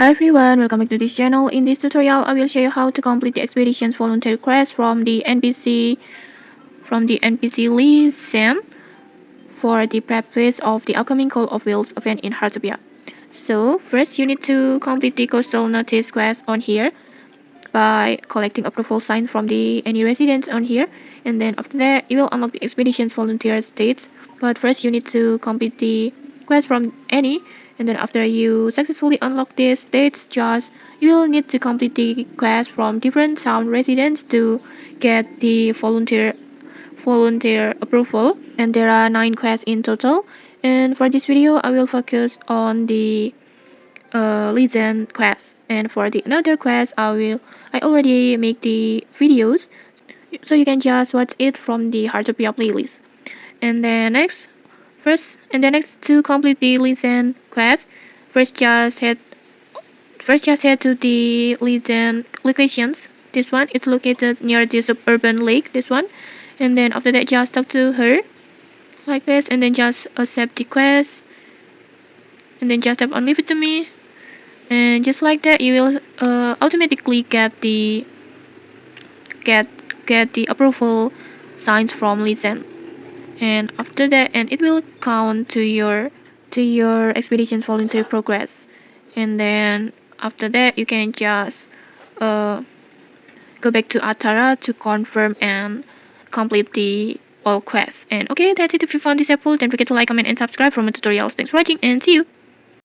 Hi everyone, welcome back to this channel. In this tutorial, I will show you how to complete the expedition's volunteer quest from the NPC Li Zhen for the prep phase of the upcoming Call of Wheels event in Heartopia. So first, you need to complete the coastal notice quest on here by collecting approval signs from any residents on here, and then after that, you will unlock the expedition's volunteer states. But first, you need to complete the quest from any. And then after you successfully unlock these states, just you will need to complete the quest from different town residents to get the volunteer approval. And there are 9 quests in total. And for this video, I will focus on the Li Zhen quest. And for the another quest, I already make the videos, so you can just watch it from the Heartopia playlist. And then next to complete the Li Zhen quest, first just head to the Li Zhen locations. This one is located near the Suburban lake. This one, and then after that just talk to her like this, and then just accept the quest, and then just tap on leave it to me, and just like that you will automatically get the approval signs from Li Zhen. And after that, and it will count to your expedition volunteer progress. And then after that, you can just go back to Atara to confirm and complete the all quests. And okay, that's it. If you found this helpful, don't forget to like, comment, and subscribe for more tutorials. Thanks for watching, and see you.